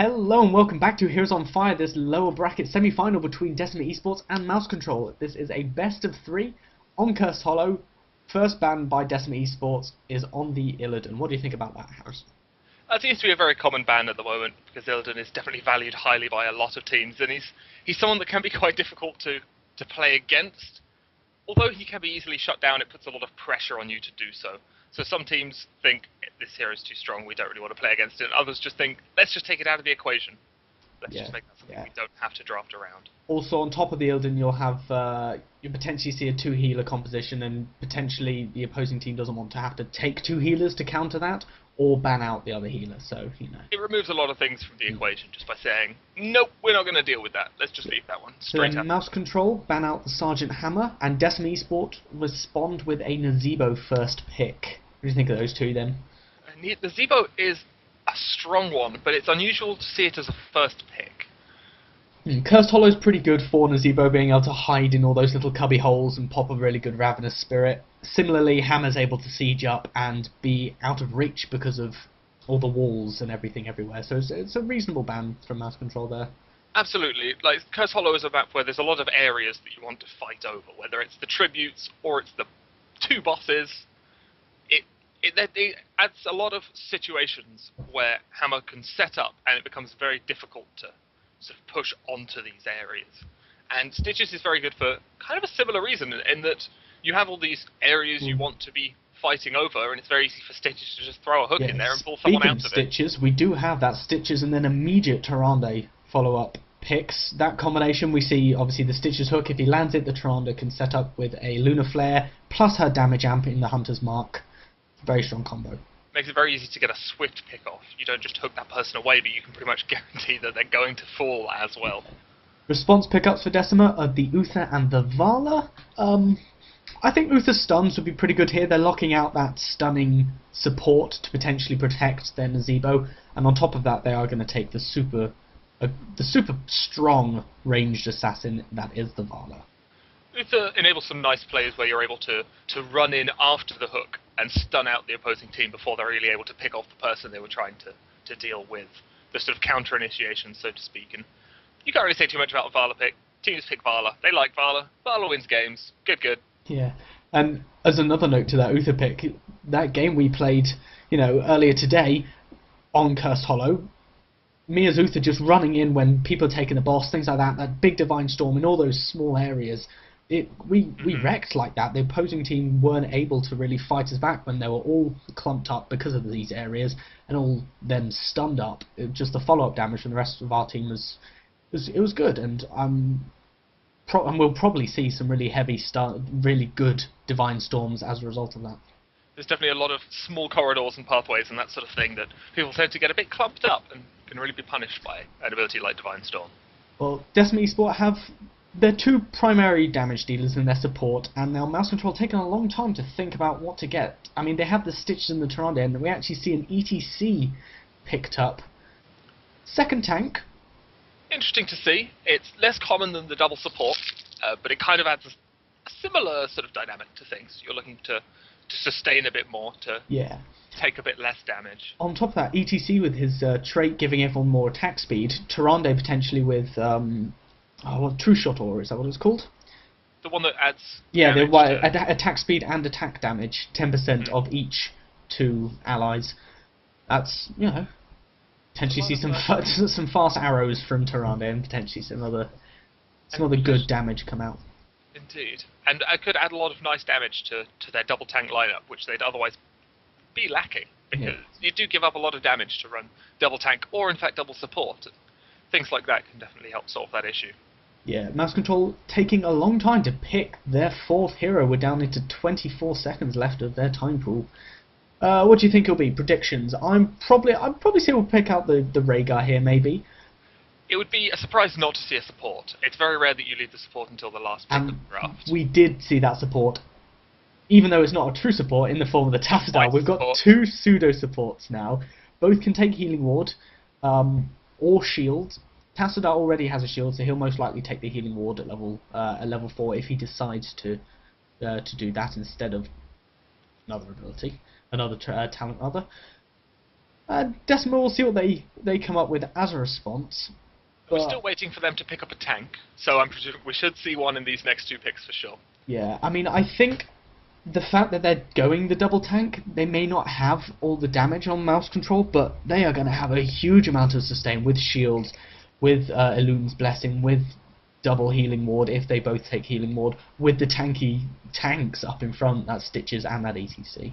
Hello and welcome back to Heroes on Fire, this lower bracket semi-final between Decima eSports and Mouse Control. This is a best of three on Cursed Hollow. First ban by Decima eSports is on the Illidan. What do you think about that, Harris? That seems to be a very common ban at the moment, because Illidan is definitely valued highly by a lot of teams, and he's someone that can be quite difficult to play against. Although he can be easily shut down, it puts a lot of pressure on you to do so. So some teams think, this hero is too strong, we don't really want to play against it, and others just think, let's just take it out of the equation. Let's just make that something we don't have to draft around. Also, on top of the Illidan, you'll have you potentially see a two-healer composition, and potentially the opposing team doesn't want to have to take two healers to counter that, or ban out the other healer, so, you know. It removes a lot of things from the equation just by saying, nope, we're not going to deal with that. Let's just leave that one straight so up. Mouse Control, ban out the Sergeant Hammer, and Decima eSports respond with a Nazebo first pick. What do you think of those two, then? The Zebo is a strong one, but it's unusual to see it as a first pick. Cursed Hollow is pretty good for Nazebo being able to hide in all those little cubby holes and pop a really good Ravenous Spirit. Similarly, Hammer's able to siege up and be out of reach because of all the walls and everything everywhere. So it's a reasonable ban from Mouse Control there. Absolutely. Like, Cursed Hollow is a map where there's a lot of areas that you want to fight over, whether it's the tributes or it's the two bosses. It adds a lot of situations where Hammer can set up and it becomes very difficult to sort of push onto these areas. And Stitches is very good for kind of a similar reason, in that you have all these areas you want to be fighting over, and it's very easy for Stitches to just throw a hook in there and pull someone out of it. Stitches, we do have that Stitches and then immediate Tyrande follow-up picks. That combination, we see obviously the Stitches hook. If he lands it, the Tyrande can set up with a Lunar Flare plus her damage amp in the Hunter's Mark. Very strong combo. Makes it very easy to get a swift pick off. You don't just hook that person away, but you can pretty much guarantee that they're going to fall as well. Response pickups for Decima are the Uther and the Vala. I think Uther's stuns would be pretty good here. They're locking out that stunning support to potentially protect their Nazebo, and on top of that, they are going to take the super strong ranged assassin that is the Vala. Uther enables some nice plays where you're able to run in after the hook and stun out the opposing team before they're really able to pick off the person they were trying to deal with. The sort of counter-initiation, so to speak. And you can't really say too much about a Vala pick. Teams pick Vala. They like Vala. Vala wins games. Good. Yeah. And as another note to that Uther pick, that game we played, earlier today on Cursed Hollow, me as Uther just running in when people are taking the boss, things like that, that big Divine Storm in all those small areas, we wrecked like that. The opposing team weren't able to really fight us back when they were all clumped up because of these areas and all them stunned up. Just the follow-up damage from the rest of our team was good, and we'll probably see some really really good Divine Storms as a result of that. There's definitely a lot of small corridors and pathways and that sort of thing that people tend to get a bit clumped up and can really be punished by an ability like Divine Storm. Well, Decima eSports have their two primary damage dealers in their support, and now Mouse Control taken a long time to think about what to get. I mean, they have the Stitches and the Tyrande, and we actually see an ETC picked up. Second tank. Interesting to see. It's less common than the double support, but it kind of adds a similar sort of dynamic to things. You're looking to sustain a bit more, to take a bit less damage. On top of that, ETC with his trait giving everyone more attack speed, Tyrande potentially with True Shot, or is that what it's called? The one that adds attack speed and attack damage, 10% of each to allies. That's, potentially see some fast arrows from Tyrande and potentially some other good damage come out. Indeed. And I could add a lot of nice damage to their double tank lineup, which they'd otherwise be lacking, because you do give up a lot of damage to run double tank, or in fact double support. Things like that can definitely help solve that issue. Yeah, Mouse Control taking a long time to pick their fourth hero. We're down into 24 seconds left of their time pool. What do you think it'll be? Predictions? I'd probably say we'll pick out the Rhaegar here, maybe. It would be a surprise not to see a support. It's very rare that you leave the support until the last pick of the draft. We did see that support, even though it's not a true support in the form of the Tassadar. We've got two pseudo supports now. Both can take Healing Ward or Shield. Tassadar already has a shield, so he'll most likely take the Healing Ward at level 4 if he decides to do that instead of another ability, another talent rather. Decima will see what they come up with as a response. We're still waiting for them to pick up a tank, so I'm presuming we should see one in these next 2 picks for sure. Yeah, I mean, I think the fact that they're going the double tank, they may not have all the damage on mouse control, but they are going to have a huge amount of sustain with shields, with Illumin's Blessing, with double healing ward if they both take healing ward, with the tanky tanks up in front, that Stitches and that ETC.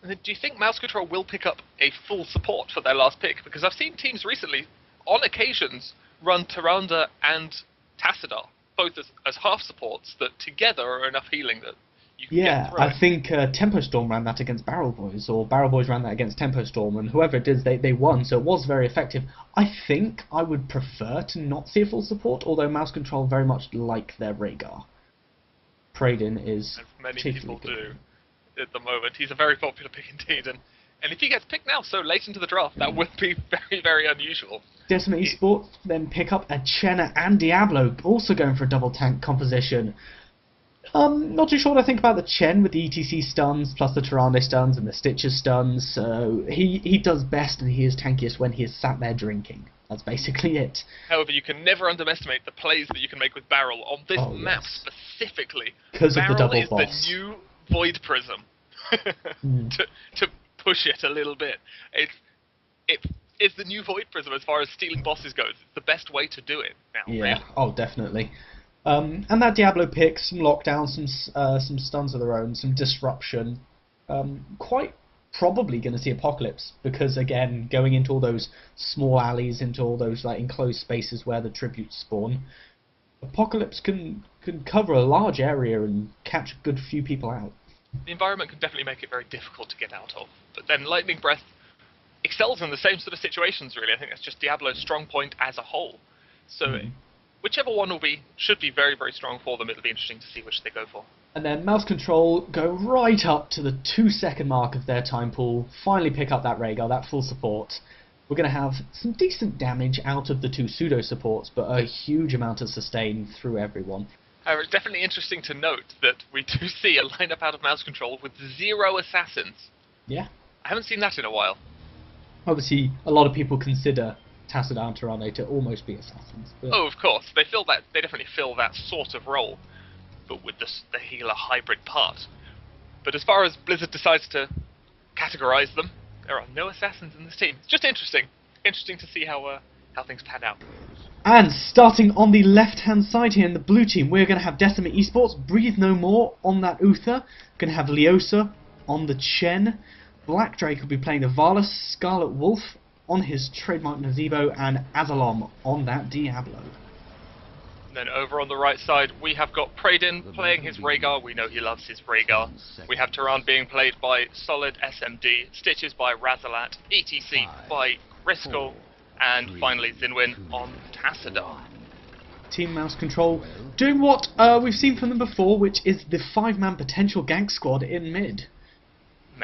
Do you think mouse control will pick up a full support for their last pick? Because I've seen teams recently, on occasions, run Tyrande and Tassadar, both as half supports that together are enough healing that you can get through I think Tempo Storm ran that against Barrel Boys, or Barrel Boys ran that against Tempo Storm, and whoever it is, they won, so it was very effective. I think I would prefer to not see a full support, although mouse control very much like their Rhaegar. Praedin is as many people do at the moment. He's a very popular pick indeed, and if he gets picked now so late into the draft, that would be very, very unusual. Decima eSports then pick up a Chenna and Diablo, also going for a double tank composition. Not too sure what I think about the Chen with the ETC stuns, plus the Tyrande stuns and the Stitches stuns. So he does best and he is tankiest when he is sat there drinking. That's basically it. However, you can never underestimate the plays that you can make with Barrel on this map specifically. Because of the double Barrel boss. is the new Void Prism. to push it a little bit. It's the new Void Prism as far as stealing bosses goes. It's the best way to do it now. Yeah, really. oh definitely. And that Diablo pick, some lockdown, some stuns of their own, some disruption. Quite probably going to see Apocalypse, because again, going into all those small alleys, into all those like enclosed spaces where the tributes spawn, Apocalypse can cover a large area and catch a good few people out. The environment can definitely make it very difficult to get out of. But then Lightning Breath excels in the same sort of situations, really. I think that's just Diablo's strong point as a whole. So whichever one should be very, very strong for them. It'll be interesting to see which they go for. And then mouse control go right up to the 2-second mark of their time pool, finally pick up that Rhaegar, that full support. We're going to have some decent damage out of the 2 pseudo supports, but a huge amount of sustain through everyone. However, it's definitely interesting to note that we do see a lineup out of mouse control with 0 assassins. Yeah. I haven't seen that in a while. Obviously, a lot of people consider Tassadar and Tyrande to almost be assassins. But oh, of course. They definitely fill that sort of role, but with the healer hybrid part. But as far as Blizzard decides to categorize them, there are no assassins in this team. It's just interesting. Interesting to see how things pan out. And starting on the left-hand side here in the blue team, we're going to have Decima eSports, Breathe No More on that Uther. We're going to have Leosa on the Chen. Black Drake will be playing the Varus, Scarlet Wolf on his trademark Nazebo, and Azalom on that Diablo. And then over on the right side, we have got Praedin playing his Rhaegar. We know he loves his Rhaegar. We have Tyrande being played by Solid SMD, Stitches by Razalat, ETC by Griskel, and finally Zinwin on Tassadar. Team mouse control doing what we've seen from them before, which is the 5-man potential gank squad in mid.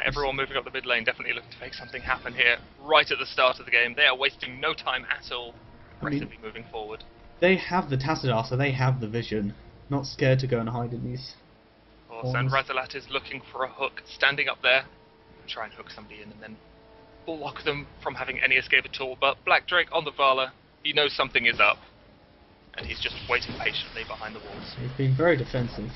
Everyone moving up the mid lane, definitely looking to make something happen here right at the start of the game. They are wasting no time at all, aggressively moving forward. They have the Tassadar, so they have the vision. Not scared to go and hide in these. Of course, and Razalat is looking for a hook, standing up there, try and hook somebody in, and then block them from having any escape at all. But Black Drake on the Vala, he knows something is up, and he's just waiting patiently behind the walls. He's been very defensive.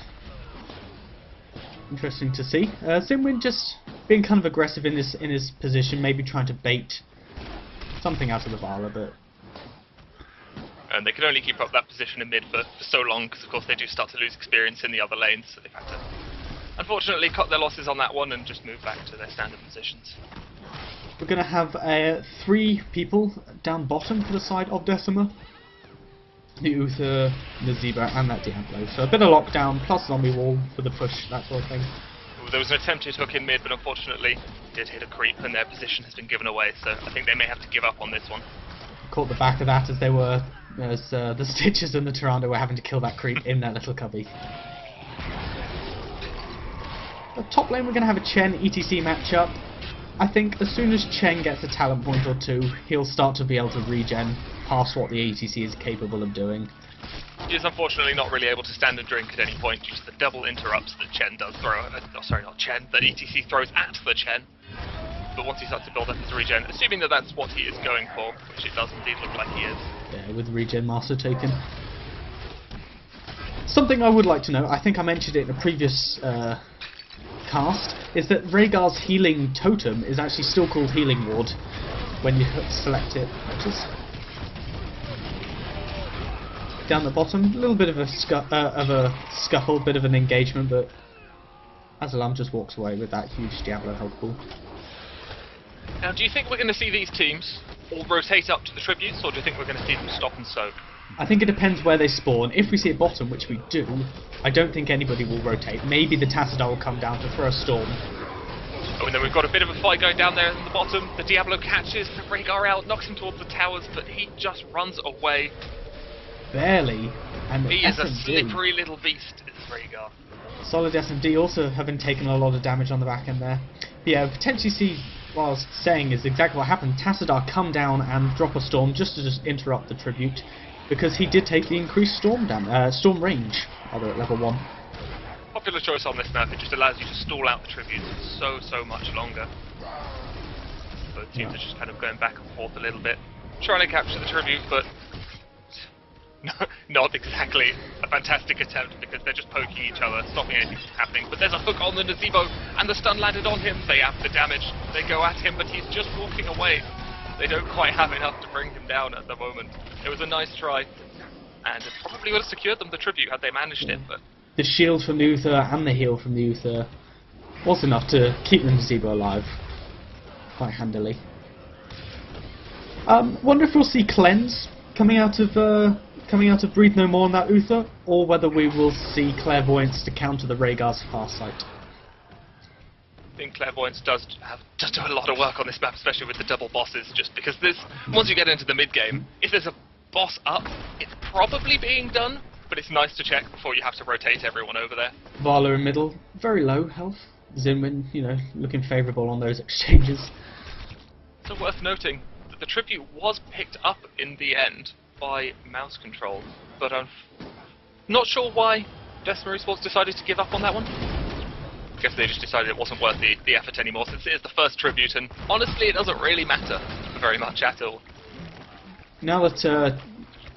Interesting to see. Zinwin just being kind of aggressive in his position, maybe trying to bait something out of the Vala, but... And they can only keep up that position in mid for so long, because of course they do start to lose experience in the other lanes, so they've had to, unfortunately, cut their losses on that one and just move back to their standard positions. We're going to have 3 people down bottom for the side of Decima. The Uther, the Zebra, and that Diablo. So a bit of lockdown, plus zombie wall for the push, that sort of thing. There was an attempted hook in mid, but unfortunately did hit a creep, and their position has been given away, so I think they may have to give up on this one. Caught the back of that as the Stitches and the Tyrande were having to kill that creep in that little cubby. The top lane we're going to have a Chen ETC matchup. I think as soon as Chen gets a talent point or 2, he'll start to be able to regen past what the ETC is capable of doing. He is unfortunately not really able to stand and drink at any point due to the double interrupts that Chen does throw. Sorry, not Chen, that ETC throws at the Chen. but once he starts to build up his regen, assuming that that's what he is going for, which it does indeed look like he is. Yeah, with regen master taken. Something I would like to know, I think I mentioned it in a previous cast, is that Rhaegar's healing totem is actually still called Healing Ward when you select it. Just down the bottom, a little bit of a scuffle, bit of an engagement, but Azalam just walks away with that huge Diablo health pool. Now, do you think we're going to see these teams all rotate up to the tributes, or do you think we're going to see them stop and soak? I think it depends where they spawn. If we see it bottom, which we do, I don't think anybody will rotate. Maybe the Tassadar will come down to throw a storm. Oh, and then we've got a bit of a fight going down there in the bottom. The Diablo catches Rhaegar out, knocks him towards the towers, but he just runs away. Barely. And he is a SMD. slippery little beast, is Rhaegar. Solid SMD also having taken a lot of damage on the back end there. But yeah, potentially see what I was saying is exactly what happened. Tassadar come down and drop a storm just to interrupt the tribute, because he did take the increased storm range, rather, at level 1. Popular choice on this map, it just allows you to stall out the tributes so much longer. Both teams are just kind of going back and forth a little bit, trying to capture the tribute, but not exactly a fantastic attempt, because they're just poking each other, stopping anything from happening. But there's a hook on the Nazebo, and the stun landed on him. They have the damage, they go at him, but he's just walking away. They don't quite have enough to bring him down at the moment. It was a nice try, and it probably would have secured them the tribute had they managed it, but... The shield from the Uther and the heal from the Uther was enough to keep the Nazebo alive quite handily. Wonder if we'll see Cleanse coming out of Breathe No More on that Uther, or whether we will see Clairvoyance to counter the Rhaegar's Farsight. I think Clairvoyance does do a lot of work on this map, especially with the double bosses, just because once you get into the mid-game, if there's a boss up, it's probably being done, but it's nice to check before you have to rotate everyone over there. Vala in middle, very low health. Zinwin, looking favourable on those exchanges. So worth noting that the tribute was picked up in the end by mouse control, but I'm not sure why Decima eSports decided to give up on that one. I guess they just decided it wasn't worth the effort anymore, since it is the first tribute, and honestly it doesn't really matter very much at all. Now that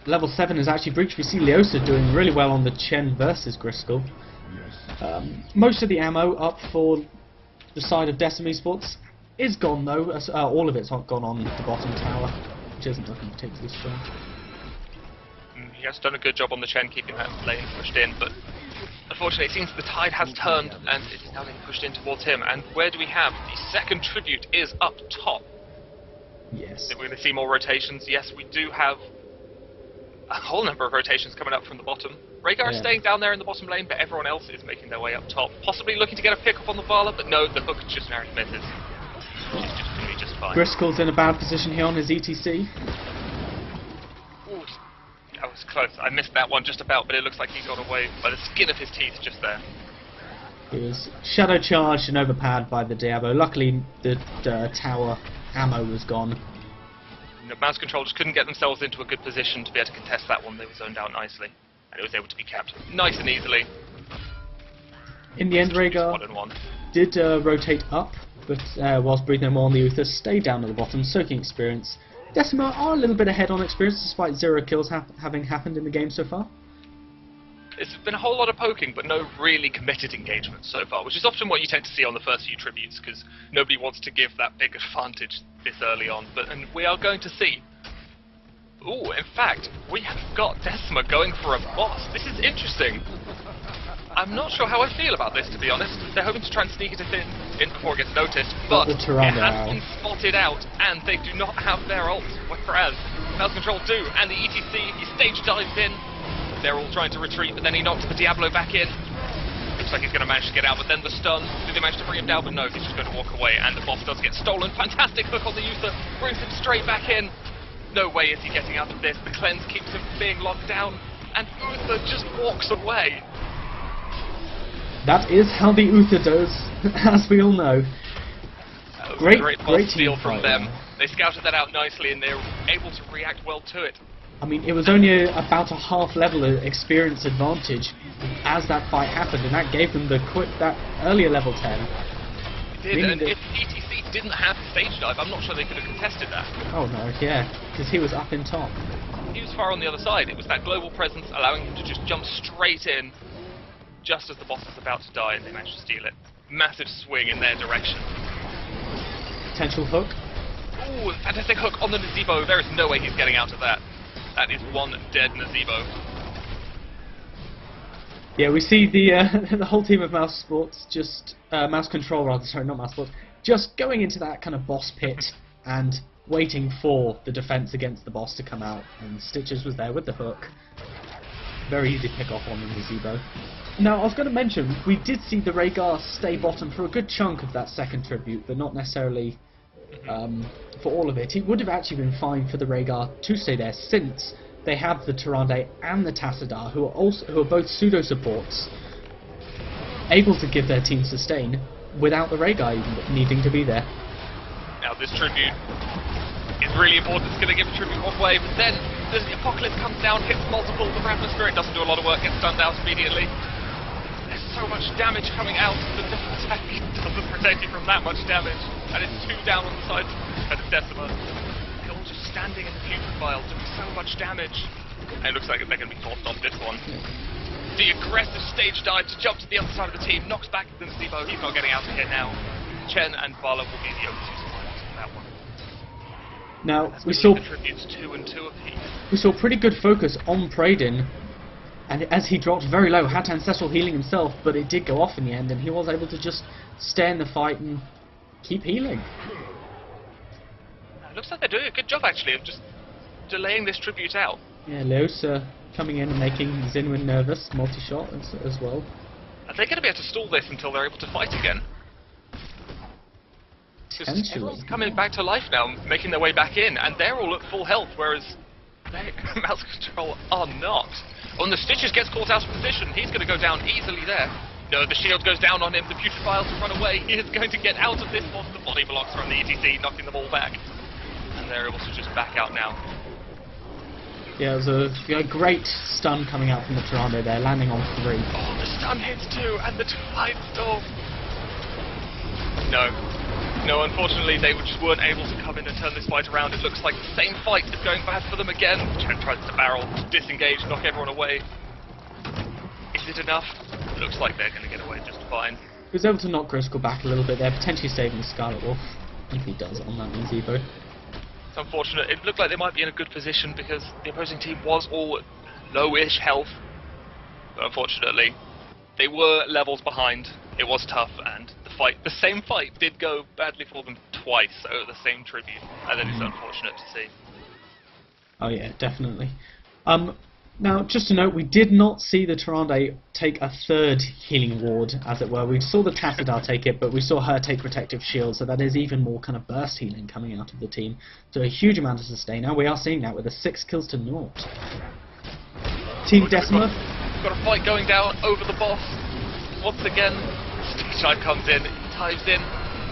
level 7 is actually breached, we see Leosa doing really well on the Chen versus Griskel. Most of the ammo up for the side of Decima eSports is gone though, all of it's not gone on the bottom tower, which isn't looking particularly strong. He has done a good job on the Chen, keeping that lane pushed in, but unfortunately it seems the tide has turned and it is now being pushed in towards him. And where do we have? The second tribute is up top. Yes. We're going to see more rotations. Yes, we do have a whole number of rotations coming up from the bottom. Rhaegar is staying down there in the bottom lane, but everyone else is making their way up top. Possibly looking to get a pick up on the Vala, but no, the hook just narrowly misses. She's just going to be just fine. Griskel's in a bad position here on his ETC. Ooh, that was close. I missed that one just about, but it looks like he got away by the skin of his teeth just there. He was shadow charged and overpowered by the Diablo. Luckily, the tower ammo was gone. The mouse control just couldn't get themselves into a good position to be able to contest that one. They were zoned out nicely, and it was able to be capped nice and easily. In the end, Rhaegar did rotate up, but whilst Breathe No More on the Uther stayed down at the bottom, soaking experience. Decima are a little bit ahead on experience, despite 0 kills having happened in the game so far. It's been a whole lot of poking, but no really committed engagement so far, which is often what you tend to see on the first few tributes, because nobody wants to give that big advantage this early on. And we are going to see. Ooh, in fact, we have got Decima going for a boss. This is interesting. I'm not sure how I feel about this, to be honest. They're hoping to try and sneak it in before it gets noticed, but it has been spotted out, and they do not have their ult, whereas Mouse Control do, and the ETC, he stage dives in. They're all trying to retreat, but then he knocks the Diablo back in. Looks like he's going to manage to get out, but then the stun. Did they manage to bring him down? But no, he's just going to walk away, and the boss does get stolen. Fantastic hook on the Uther, brings him straight back in. No way is he getting out of this. The cleanse keeps him from being locked down, and Uther just walks away. That is how the Uther does, as we all know. Great steal from them. They scouted that out nicely, and they were able to react well to it. I mean, it was only about a half level of experience advantage as that fight happened, and that gave them that earlier level 10. Did, Meaning and that- if ETC didn't have the stage dive, I'm not sure they could have contested that. Oh no, yeah, because he was up in top. He was far on the other side. It was that global presence allowing him to just jump straight in just as the boss is about to die, and they managed to steal it. Massive swing in their direction. Potential hook. Ooh, fantastic hook on the Nazebo. There is no way he's getting out of that. That is one dead Nazebo. Yeah, we see the the whole team of Mouse Sports just Mouse Control rather, sorry, not Mouse Sports, just going into that kind of boss pit and waiting for the defense against the boss to come out. And Stitches was there with the hook. Very easy pick off on the Nazebo. Now, I was going to mention, we did see the Rhaegar stay bottom for a good chunk of that second tribute, but not necessarily for all of it. It would have actually been fine for the Rhaegar to stay there, since they have the Tyrande and the Tassadar, who are both pseudo supports, able to give their team sustain without the Rhaegar even needing to be there. Now this tribute is really important. It's going to give a tribute one way, but then the Apocalypse comes down, hits multiple. The Ravenous Spirit doesn't do a lot of work, gets stunned out immediately. There's so much damage coming out. The Different Attack doesn't protect you from that much damage, and it's 2 down on the side of Decima. They're all just standing in the Putrefiles doing so much damage. And it looks like they're going to be forced off this one. The aggressive stage dive to jump to the other side of the team knocks back the Nazebo. He's not getting out of here now. Chen and Vala will be the only 2 survivors for that one. Now, As we saw the tributes 2 and 2 apiece. we saw pretty good focus on Praedin, and as he dropped very low, had Ancestral healing himself, but it did go off in the end, and he was able to just stay in the fight and keep healing. It looks like they're doing a good job actually of just delaying this tribute out. Yeah, Leosa coming in and making Zinwin nervous, multi-shot as well. Are they going to be able to stall this until they're able to fight again? Because Potentially. everyone's coming back to life now, making their way back in, and they're all at full health, whereas they, Mouse Control are not. When the Stitches gets caught out of position, he's going to go down easily there. No, the shield goes down on him, the Putrefiles run away, he is going to get out of this one. The body blocks from the ETC, knocking them all back. And they're able to just back out now. Yeah, it was a great stun coming out from the Tyrande there, landing on 3. Oh, the stun hits too, and the Twilight Storm. No, unfortunately they just weren't able to come in and turn this fight around. It looks like the same fight is going bad for them again. Chen tries to barrel, to disengage, knock everyone away. Is it enough? It looks like they're going to get away just fine. He was able to knock Griskel back a little bit there, potentially saving Scarlet Wolf, if he does on that Nazebo. It's unfortunate. It looked like they might be in a good position because the opposing team was all low-ish health. But unfortunately, they were levels behind. It was tough, and the same fight did go badly for them twice over the same tribute, and that is unfortunate to see. Oh yeah, definitely. Now, just to note, we did not see the Tyrande take a 3rd healing ward, as it were. We saw the Tassadar take it, but we saw her take Protective Shield, so that is even more kind of burst healing coming out of the team. So a huge amount of sustain. Now we are seeing that with a 6 kills to 0. Team Decima. We've got a fight going down over the boss. Once again, Stage Dive comes in, dives in.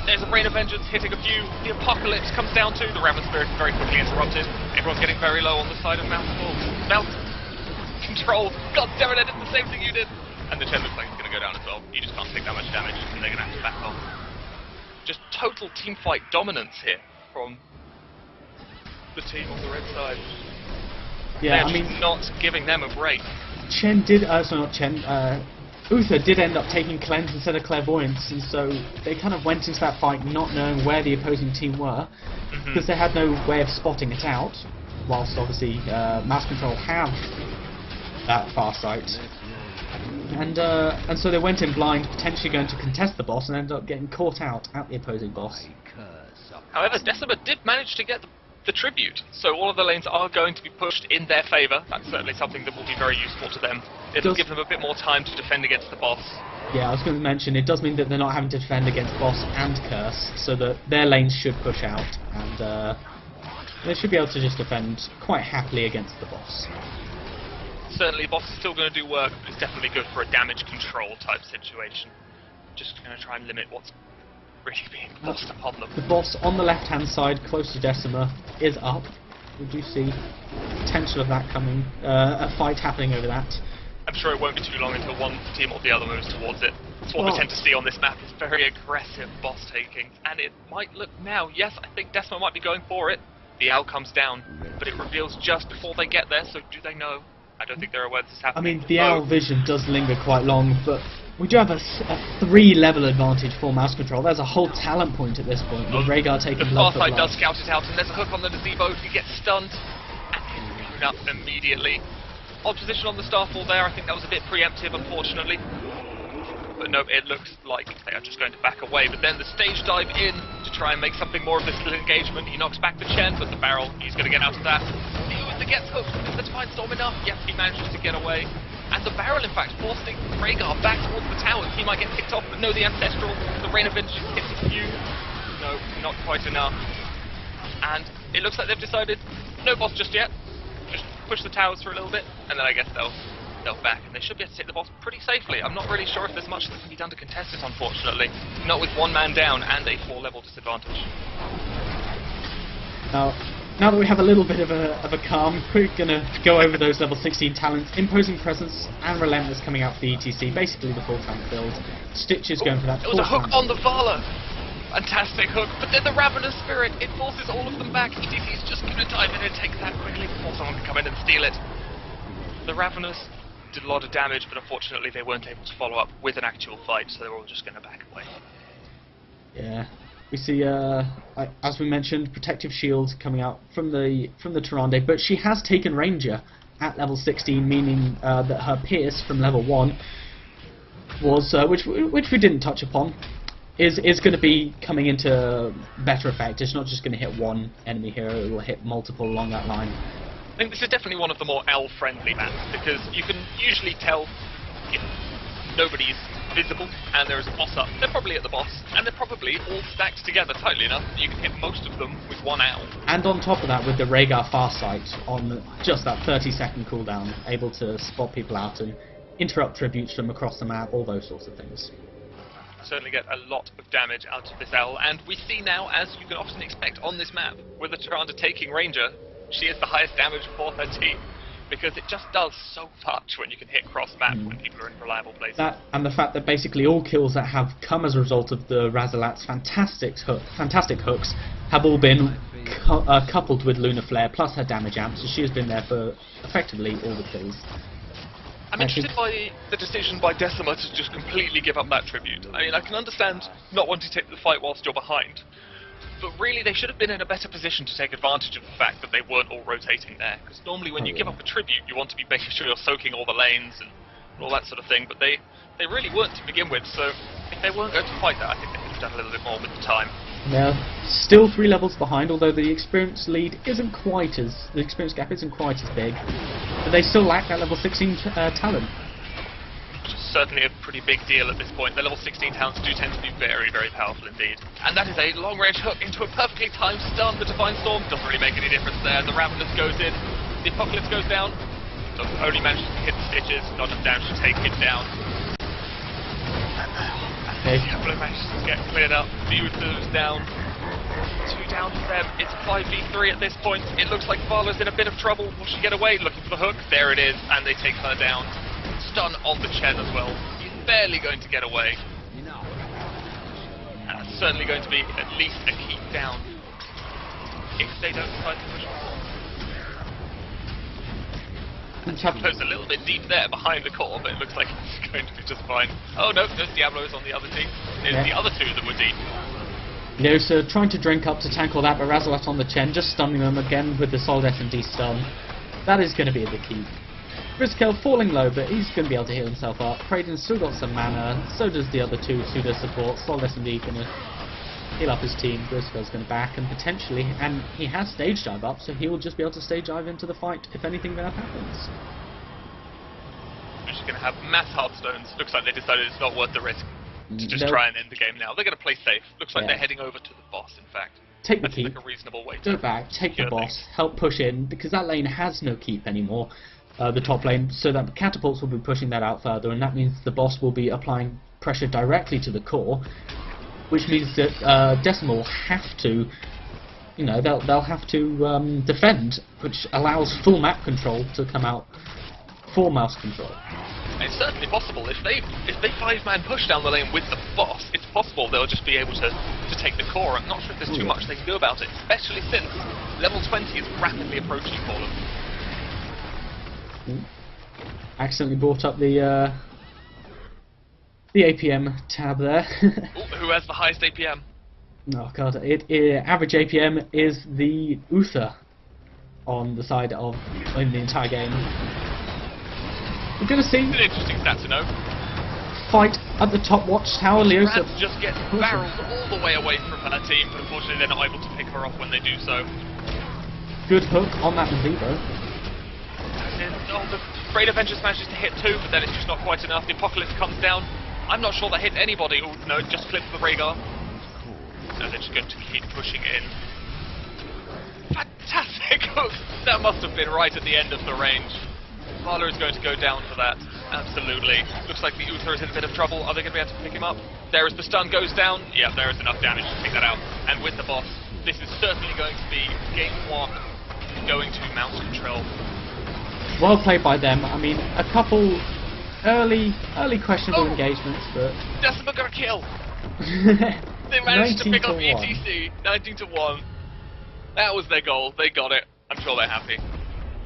There's a Rain of Vengeance hitting a few. The Apocalypse comes down too. The Ravenous Spirit is very quickly interrupted. Everyone's getting very low on the side of Mouse Control. God damn it, I did the same thing you did. And the Chen looks like it's going to go down as well. You just can't take that much damage, and they're going to have to back off. Just total team fight dominance here from the team on the red side. Yeah, They're I mean, just not giving them a break. Chen did, sorry, not Chen, Uther did end up taking Cleanse instead of Clairvoyance, and so they kind of went into that fight not knowing where the opposing team were, because they had no way of spotting it out, whilst obviously Mouse Control have that far sight. And so they went in blind, potentially going to contest the boss, and ended up getting caught out at the opposing boss. However, Decima did manage to get the tribute, so all of the lanes are going to be pushed in their favour. That's certainly something that will be very useful to them. It'll give them a bit more time to defend against the boss. Yeah, I was going to mention, it does mean that they're not having to defend against boss and curse, so that their lanes should push out, and they should be able to just defend quite happily against the boss. Certainly, the boss is still going to do work, but it's definitely good for a damage control type situation. Just going to try and limit what's really being forced upon them. The boss on the left-hand side, close to Decima, is up. We do see potential of that coming, a fight happening over that. I'm sure it won't be too long until one team or the other moves towards it. It's what we tend to see on this map, is very aggressive boss taking, and it might look now, yes, I think Decima might be going for it. The owl comes down, but it reveals just before they get there, so do they know? I don't think they're aware this is I happening. mean, the owl vision does linger quite long, but we do have a 3-level advantage for mouse control. There's a whole talent point at this point, with Rhaegar taking the blood far for side blood. does scout it out, and there's a hook on the Decima. He gets stunned, and he's blown up immediately. Odd position on the Starfall there. I think that was a bit preemptive, unfortunately. But no, it looks like they are just going to back away. But then the stage dive in to try and make something more of this little engagement. He knocks back the Chen, but the barrel, he's going to get out of that. He gets hooked. Is the Divine Storm enough? Yes, he manages to get away. And the barrel, in fact, forcing Rhaegar back towards the towers. He might get picked off, but no, the Ancestral, the Rain of Vengeance hits a few. No, not quite enough. And it looks like they've decided, no boss just yet. Just push the towers for a little bit, and then I guess they'll back, and they should be able to take the boss pretty safely. I'm not really sure if there's much that can be done to contest it, unfortunately. Not with one man down and a 4-level disadvantage. Now that we have a little bit of a calm, we're going to go over those level 16 talents. Imposing Presence and Relentless coming out for the ETC, basically the full tank build. Stitch is going for that. It was a hook on the Vala! Fantastic hook, but then the Ravenous Spirit, it forces all of them back. ETC is just going to dive in and take that quickly before someone can come in and steal it. The Ravenous did a lot of damage, but unfortunately they weren't able to follow up with an actual fight, so they were all just going to back away. Yeah, we see, as we mentioned, protective shield coming out from the Tyrande, but she has taken Ranger at level 16, meaning that her Pierce from level 1 was, which we didn't touch upon, is going to be coming into better effect. It's not just going to hit one enemy here; it will hit multiple along that line. I think this is definitely one of the more owl-friendly maps, because you can usually tell if nobody's visible and there is a boss up. They're probably at the boss, and they're probably all stacked together tightly enough that you can hit most of them with one owl. And on top of that, with the Rhaegar Farsight on just that 30-second cooldown, able to spot people out and interrupt tributes from across the map, all those sorts of things. Certainly get a lot of damage out of this owl, and we see now, as you can often expect on this map, with the Tyrande taking Ranger, she is the highest damage for her team, because it just does so much when you can hit cross-map when people are in reliable places. That, and the fact that basically all kills that have come as a result of the Razalat's fantastic hooks have all been coupled with Lunar Flare plus her damage amp, so she has been there for effectively all the kills. I'm interested by the decision by Decima to just completely give up that tribute. I mean, I can understand not wanting to take the fight whilst you're behind, but really they should have been in a better position to take advantage of the fact that they weren't all rotating there. Because normally when you give up a tribute, you want to be making sure you're soaking all the lanes and all that sort of thing, but they really weren't to begin with, so if they weren't going to fight that, I think they could have done a little bit more with the time. Now, still 3 levels behind, although the experience gap isn't quite as big, but they still lack that level 16 talent. Which is certainly a pretty big deal at this point. The level 16 talents do tend to be very, very powerful indeed. And that is a long-range hook into a perfectly timed stun. The Divine Storm doesn't really make any difference there. The Ravenous goes in, the Apocalypse goes down, only manages to hit the Stitches, not enough damage to take him down. Diablo manages to get cleared up. The Uther's down. 2 down for them. It's 5v3 at this point. It looks like Vala's in a bit of trouble. Will she get away? Looking for the hook. There it is. And they take her down. Stun on the Chen as well. He's barely going to get away. And that's certainly going to be at least a keep down if they don't decide to push forward. Diablo's a little bit deep there behind the core, but it looks like it's going to be just fine. Oh no, there's Diablos on the other team. There's the other two that were deep. Yeah, so trying to drink up to tank all that, but Razalat on the Chen, just stunning them again with the solid S&D stun. That is going to be the key. Rizkel falling low, but he's going to be able to heal himself up. Kraden's still got some mana, so does the other two pseudo support. Solid S&D going to heal up his team. Rizkel's going to back, and potentially, and he has stage dive up, so he will just be able to stage dive into the fight if anything bad happens. We're just going to have mass Hearthstones. Looks like they decided it's not worth the risk to just try and end the game now. They're going to play safe. Looks like they're heading over to the boss, in fact. Take the That's keep, like a reasonable way go to back, take the boss, help push in, because that lane has no keep anymore, the top lane, so that catapults will be pushing that out further, and that means the boss will be applying pressure directly to the core, which means that Decima will have to, you know, they'll have to defend, which allows full map control to come out for mouse control. It's certainly possible. If they 5-man push down the lane with the boss, it's possible they'll just be able to take the core. I'm not sure if there's too much they can do about it, especially since level 20 is rapidly approaching for them. Accidentally brought up the APM tab there. Ooh, who has the highest APM? Oh god, average APM is the Uther on the side of in the entire game. We're gonna see It's an interesting stat to know. fight at the top watchtower. Leosa Rams just get barreled all the way away from her team, but unfortunately they're not able to pick her off when they do so. good hook on that Mazibo. Oh, the Freight Avengers manages to hit 2, but then it's just not quite enough. The Apocalypse comes down. I'm not sure that hits anybody. Oh no, it just clips the Rhaegar. And they're just going to keep pushing in. Fantastic hook! That must have been right at the end of the range. Marla is going to go down for that. Absolutely. Looks like the Uther is in a bit of trouble. Are they going to be able to pick him up? There is the stun goes down. Yeah, there is enough damage to take that out. And with the boss, this is certainly going to be game 1 going to mouse control. Well played by them. I mean, a couple early questionable engagements, but Decima got a kill. They managed to pick up ETC 19-1. That was their goal. They got it. I'm sure they're happy.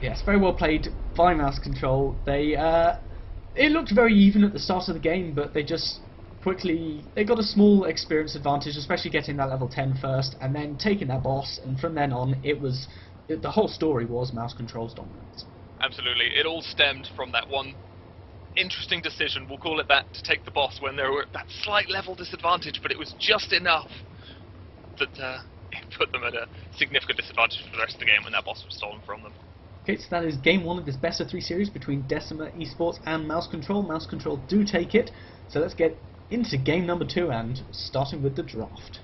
Yes, very well played by mouse control. They it looked very even at the start of the game, but they just quickly they got a small experience advantage, especially getting that level 10 first, and then taking that boss. And from then on, the whole story was mouse control's dominance. Absolutely. It all stemmed from that one interesting decision, we'll call it that, to take the boss when they were at that slight level disadvantage, but it was just enough that it put them at a significant disadvantage for the rest of the game when that boss was stolen from them. Okay, so that is game 1 of this best of 3 series between Decima eSports and Mouse Control. Mouse Control do take it, so let's get into game number 2 and starting with the draft.